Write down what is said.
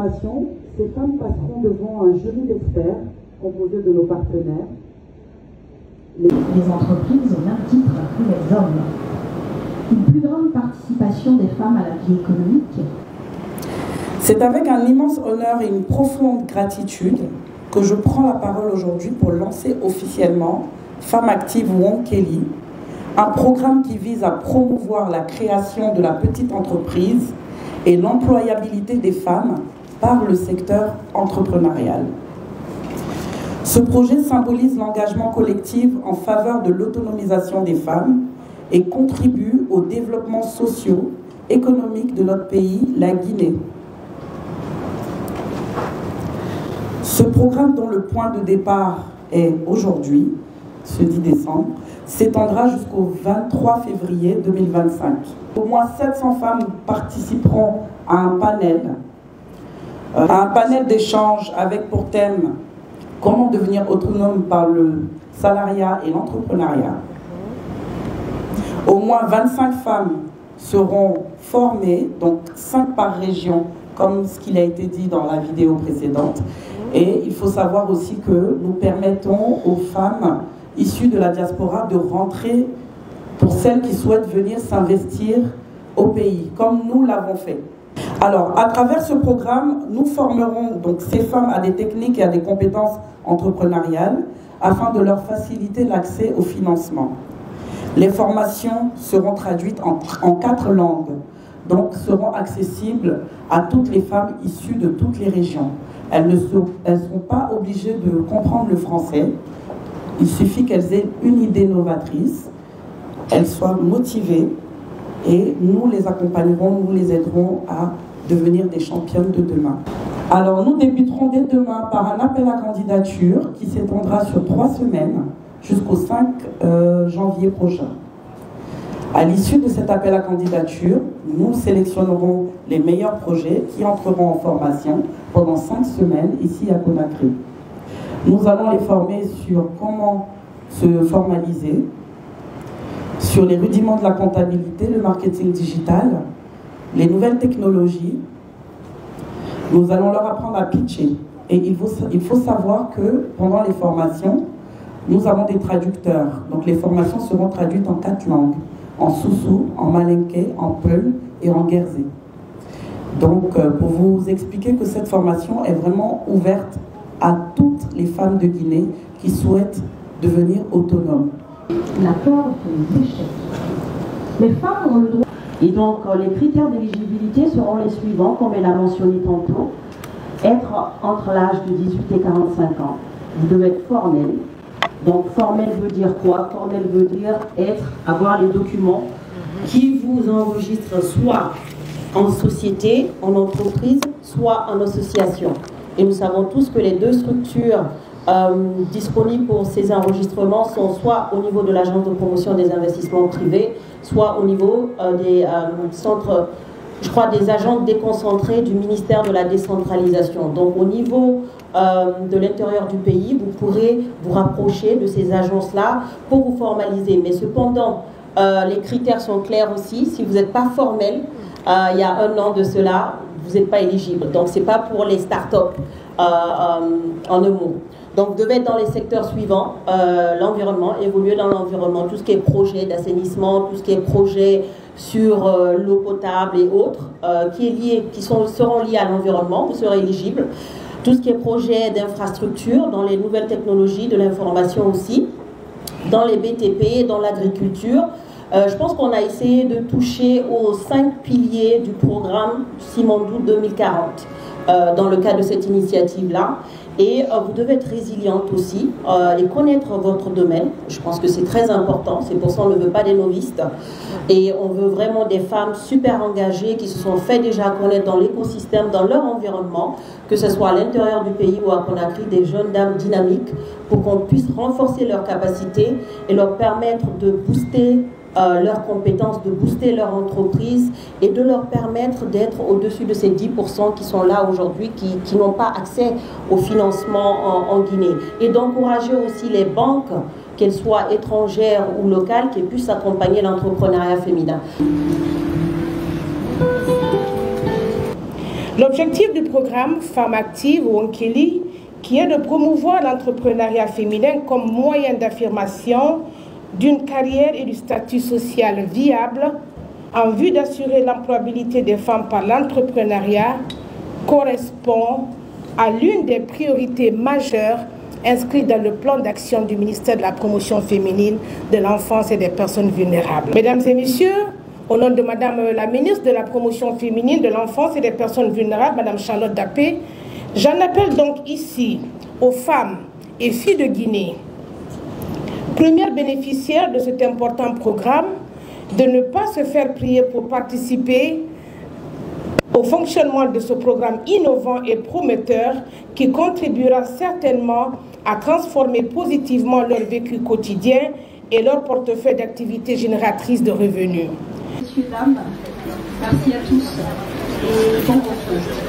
formation, ces femmes passeront devant un jury d'experts composé de nos partenaires. Les entreprises au même titre que les hommes. Une plus grande participation des femmes à la vie économique. C'est avec un immense honneur et une profonde gratitude que je prends la parole aujourd'hui pour lancer officiellement Femmes Actives Wonkeli, un programme qui vise à promouvoir la création de la petite entreprise et l'employabilité des femmes par le secteur entrepreneurial. Ce projet symbolise l'engagement collectif en faveur de l'autonomisation des femmes et contribue au développement socio-économique de notre pays, la Guinée. Ce programme, dont le point de départ est aujourd'hui, ce 10 décembre, s'étendra jusqu'au 23 février 2025. Au moins 700 femmes participeront à un panel d'échange avec pour thème « Comment devenir autonome par le salariat et l'entrepreneuriat ». Au moins 25 femmes seront formées, donc 5 par région, comme ce qu'il a été dit dans la vidéo précédente. Et il faut savoir aussi que nous permettons aux femmes issues de la diaspora de rentrer, pour celles qui souhaitent venir s'investir au pays, comme nous l'avons fait. Alors, à travers ce programme, nous formerons donc ces femmes à des techniques et à des compétences entrepreneuriales afin de leur faciliter l'accès au financement. Les formations seront traduites en 4 langues, donc seront accessibles à toutes les femmes issues de toutes les régions. Elles ne seront pas obligées de comprendre le français. Il suffit qu'elles aient une idée novatrice, elles soient motivées et nous les accompagnerons, nous les aiderons à devenir des championnes de demain. Alors nous débuterons dès demain par un appel à candidature qui s'étendra sur 3 semaines jusqu'au 5 janvier prochain. À l'issue de cet appel à candidature, nous sélectionnerons les meilleurs projets qui entreront en formation pendant 5 semaines ici à Conakry. Nous allons les former sur comment se formaliser, sur les rudiments de la comptabilité, le marketing digital, les nouvelles technologies. Nous allons leur apprendre à pitcher. Et il faut savoir que pendant les formations, nous avons des traducteurs. Donc les formations seront traduites en 4 langues. En Soussou, en Malinké, en Peul et en Guerzé. Donc pour vous expliquer que cette formation est vraiment ouverte à toutes les femmes de Guinée qui souhaitent devenir autonomes. La peur fait l'échec. Les femmes ont le droit. Et donc les critères d'éligibilité seront les suivants, comme elle a mentionné tantôt. Être entre l'âge de 18 et 45 ans. Vous devez être formel. Donc formel veut dire quoi? Formel veut dire avoir les documents qui vous enregistrent soit en société, en entreprise, soit en association. Et nous savons tous que les 2 structures disponibles pour ces enregistrements sont soit au niveau de l'Agence de promotion des investissements privés, soit au niveau des centres, je crois, des agents déconcentrés du ministère de la décentralisation. Donc au niveau de l'intérieur du pays, vous pourrez vous rapprocher de ces agences-là pour vous formaliser. Mais cependant, les critères sont clairs aussi. Si vous n'êtes pas formel, il y a 1 an de cela, vous n'êtes pas éligible. Donc ce n'est pas pour les start-up en un mot. Donc vous devez être dans les secteurs suivants, l'environnement, évoluer dans l'environnement, tout ce qui est projet d'assainissement, tout ce qui est projet sur l'eau potable et autres, seront liés à l'environnement, vous serez éligible. Tout ce qui est projet d'infrastructure, dans les nouvelles technologies, de l'information aussi, dans les BTP, dans l'agriculture. Je pense qu'on a essayé de toucher aux 5 piliers du programme Simandou 2040 dans le cadre de cette initiative-là. Et vous devez être résiliente aussi et connaître votre domaine. Je pense que c'est très important. C'est pour ça qu'on ne veut pas des novices. Et on veut vraiment des femmes super engagées qui se sont fait déjà connaître dans l'écosystème, dans leur environnement, que ce soit à l'intérieur du pays ou à Conakry, des jeunes dames dynamiques pour qu'on puisse renforcer leurs capacités et leur permettre de booster leurs compétences, de booster leur entreprise et de leur permettre d'être au-dessus de ces 10% qui sont là aujourd'hui, qui n'ont pas accès au financement en Guinée. Et d'encourager aussi les banques, qu'elles soient étrangères ou locales, qui puissent accompagner l'entrepreneuriat féminin. L'objectif du programme Femmes Actives ou Onkeli, qui est de promouvoir l'entrepreneuriat féminin comme moyen d'affirmation d'une carrière et du statut social viable en vue d'assurer l'employabilité des femmes par l'entrepreneuriat, correspond à l'une des priorités majeures inscrites dans le plan d'action du ministère de la Promotion féminine, de l'enfance et des personnes vulnérables. Mesdames et messieurs, au nom de Madame la ministre de la Promotion féminine, de l'enfance et des personnes vulnérables, Madame Charlotte Dappé, j'en appelle donc ici aux femmes et filles de Guinée, premières bénéficiaires de cet important programme, de ne pas se faire prier pour participer au fonctionnement de ce programme innovant et prometteur qui contribuera certainement à transformer positivement leur vécu quotidien et leur portefeuille d'activités génératrices de revenus. Messieurs, dames, merci à tous et bon repos.